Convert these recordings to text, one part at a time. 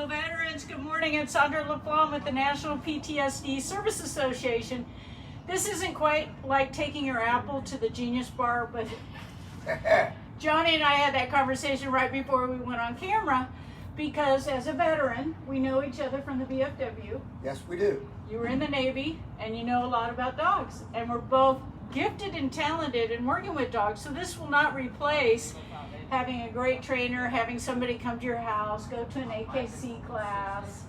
Hello, veterans. Good morning. It's Sandra LaFlamme with the National PTSD Service Association. This isn't quite like taking your apple to the Genius Bar, but Johnny and I had that conversation right before we went on camera because as a veteran, we know each other from the VFW. Yes, we do. You were in the Navy and you know a lot about dogs, and we're both gifted and talented in working with dogs, so this will not replace having a great trainer, having somebody come to your house, go to an AKC class,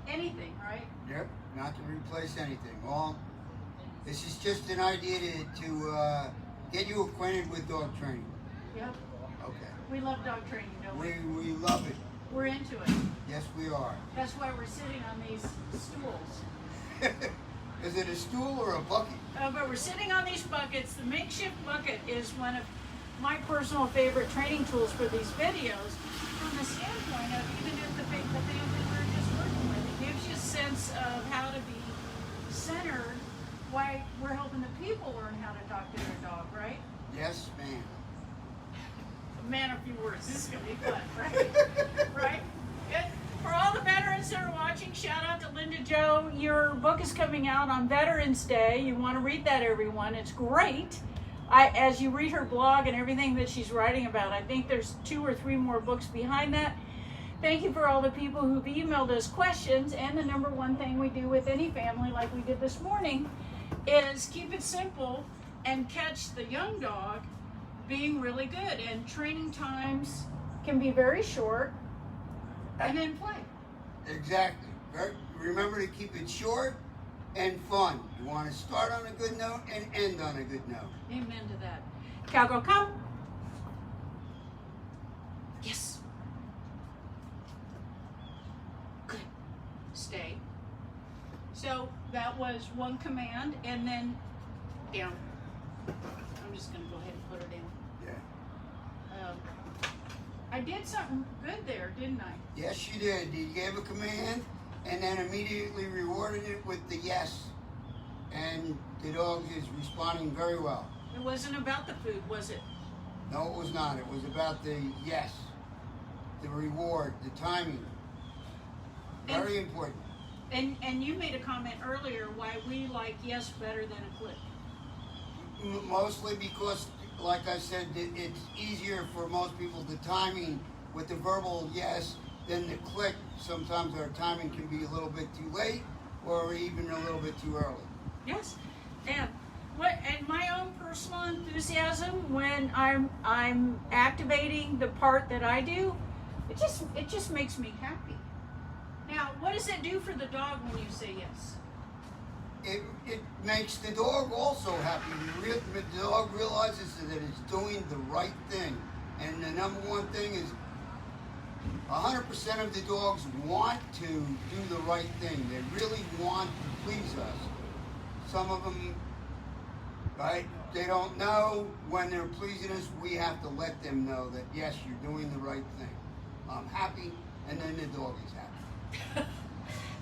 anything, right? Yep, not to replace anything. Well, this is just an idea to get you acquainted with dog training. Yep. Okay. We love dog training, don't we? We love it. We're into it. Yes, we are. That's why we're sitting on these stools. Is it a stool or a bucket? But we're sitting on these buckets. The makeshift bucket is one of my personal favorite training tools for these videos from the standpoint of even if the family we're just working with, it gives you a sense of how to be centered, why we're helping the people learn how to talk to their dog, right? Yes, ma'am. Man, a few words. This is going to be fun, right? Right? Good. For all the veterans that are watching, shout out to Linda Jo. Your book is coming out on Veterans Day. You want to read that, everyone. It's great. As you read her blog and everything that she's writing about, I think there's 2 or 3 more books behind that. Thank you for all the people who've emailed us questions. And the number one thing we do with any family, like we did this morning, is keep it simple and catch the young dog being really good. And training times can be very short, and then play. Exactly. Remember to keep it short and fun. You want to start on a good note and end on a good note. Amen to that. Cowgirl, come. Yes. Good. Stay. So that was one command, and then down. I'm just going to go ahead and put her down. Yeah. I did something good there, didn't I? Yes, you did. You gave a command and then immediately rewarded it with the yes. And the dog is responding very well. It wasn't about the food, was it? No, it was not. It was about the yes, the reward, the timing. Very important. And you made a comment earlier why we like yes better than a click. Mostly because, like I said, it's easier for most people, the timing with the verbal yes than the click. Sometimes our timing can be a little bit too late or even a little bit too early. Yes, and my own personal enthusiasm when I'm activating the part that I do, it just makes me happy. Now, what does it do for the dog when you say yes? It makes the dog also happy. The dog realizes that it's doing the right thing, and the number one thing is 100% of the dogs want to do the right thing. They really want to please us. Some of them, right, they don't know when they're pleasing us. We have to let them know that, yes, you're doing the right thing. I'm happy, and then the dog is happy.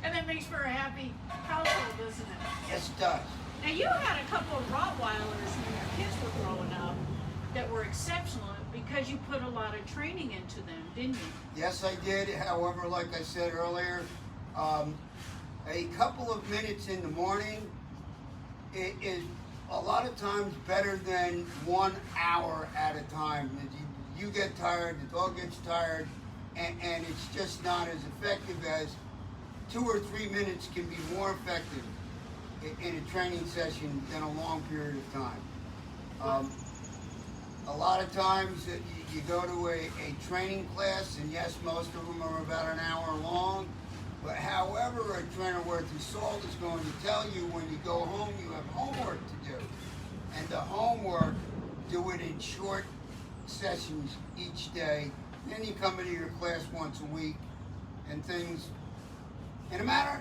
And that makes for a happy household, doesn't it? Yes, it does. Now, you had a couple of Rottweilers when your kids were growing up that were exceptional because you put a lot of training into them, didn't you? Yes, I did. However, like I said earlier, a couple of minutes in the morning it is a lot of times better than 1 hour at a time. You get tired, the dog gets tired, and it's just not as effective as 2 or 3 minutes can be more effective in a training session than a long period of time. A lot of times you go to a training class, and yes, most of them are about an hour long, but however, a trainer worth his salt is going to tell you when you go home you have homework to do. And the homework, do it in short sessions each day. Then you come into your class once a week, and things, in a matter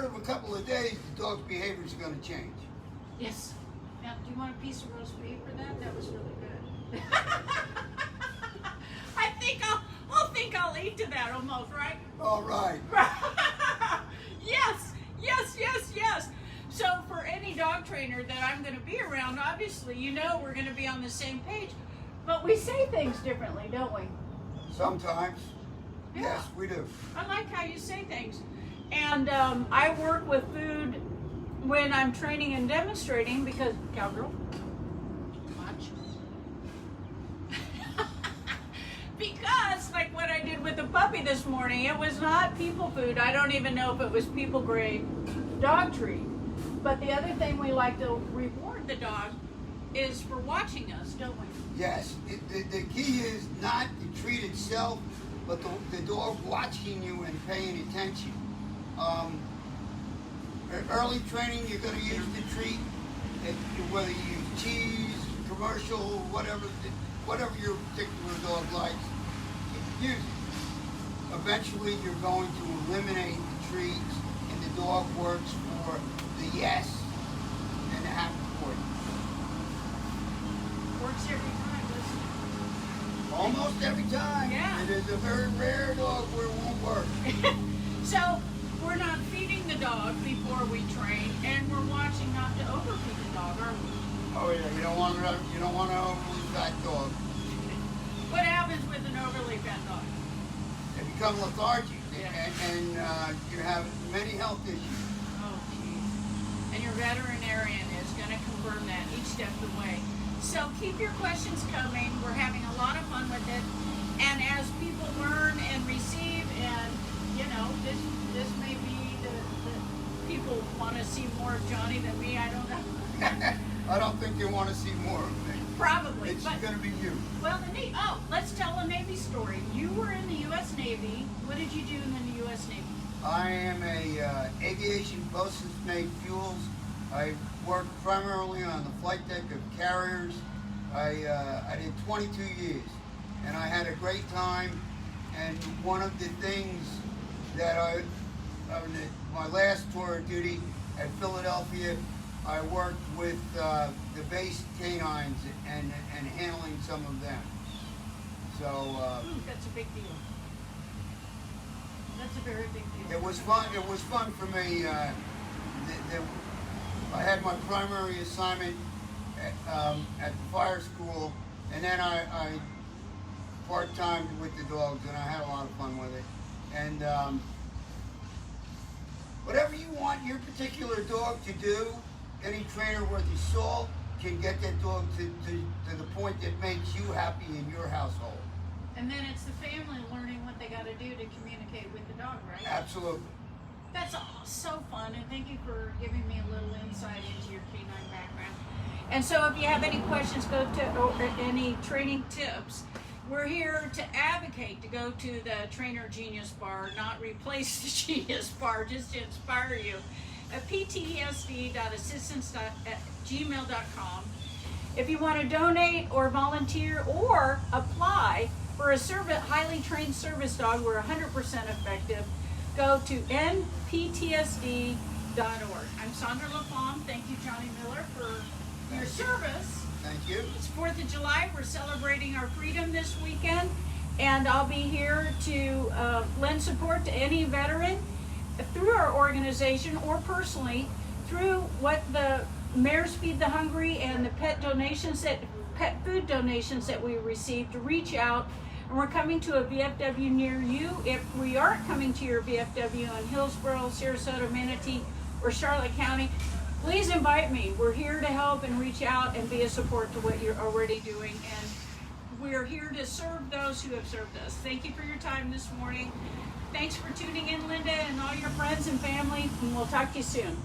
of a couple of days, the dog's behaviors are going to change. Yes. Now, do you want a piece of roast beef for that? That was really good. I think I'll eat to that almost, right? All right. Yes. So for any dog trainer that I'm going to be around, obviously, you know we're going to be on the same page. But we say things differently, don't we? Sometimes. Yeah. Yes, we do. I like how you say things. And I work with food when I'm training and demonstrating because, cowgirl, watch. Because, like what I did with the puppy this morning, it was not people food. I don't even know if it was people grade dog treat. But the other thing we like to reward the dog is for watching us, don't we? Yes, the key is not the treat itself, but the dog watching you and paying attention. Early training, you're going to use the treat, whether you use cheese, commercial, whatever your particular dog likes, use it. Eventually, you're going to eliminate the treats, and the dog works for the yes and the happy for you. Works every time, listen. Almost every time. Yeah. It is a very rare dog where it won't work. So we're not feeding the dog before we train, and we're watching not to overfeed the dog, are we? Oh yeah, you don't want to overly fat dog. What happens with an overly fat dog? They become lethargic, Yeah. and you have many health issues. Oh, geez. And your veterinarian is going to confirm that each step of the way. So keep your questions coming. We're having a lot of fun with it. And as people learn and receive, and, you know, this may be the people want to see more of Johnny than me. I don't know. I don't think you want to see more of me. Probably. It's But, going to be you. well, let's tell a Navy story. You were in the U.S. Navy. What did you do in the U.S. Navy? I am a aviation bosun's mate fuels. I worked primarily on the flight deck of carriers. I did 22 years, and I had a great time. And one of the things that my last tour of duty at Philadelphia, I worked with the base canines and handling some of them. So That's a big deal. That's a very big deal. it was fun. It was fun for me. I had my primary assignment at the fire school, and then I part-timed with the dogs, and I had a lot of fun with it. And whatever you want your particular dog to do, any trainer worth his salt can get that dog to the point that makes you happy in your household. And then it's the family learning what they got to do to communicate with the dog, right? Absolutely. That's so fun, and thank you for giving me a little insight into your canine background. And so if you have any questions, or any training tips, we're here to advocate to go to the Trainer Genius Bar, not replace the Genius Bar, just to inspire you. At ptsd.assistance@gmail.com. If you want to donate or volunteer or apply for a highly trained service dog, we're 100% effective. Go to nptsd.org. I'm Sandra LaFawn. Thank you, Johnny Miller, for your service. Thank you. It's 4th of July. We're celebrating our freedom this weekend, and I'll be here to lend support to any veteran through our organization or personally through what the Mayor's Feed the Hungry and the pet food donations that we receive to reach out. And we're coming to a VFW near you. If we aren't coming to your VFW in Hillsborough, Sarasota, Manatee, or Charlotte County, please invite me. We're here to help and reach out and be a support to what you're already doing. And we're here to serve those who have served us. Thank you for your time this morning. Thanks for tuning in, Linda, and all your friends and family. And we'll talk to you soon.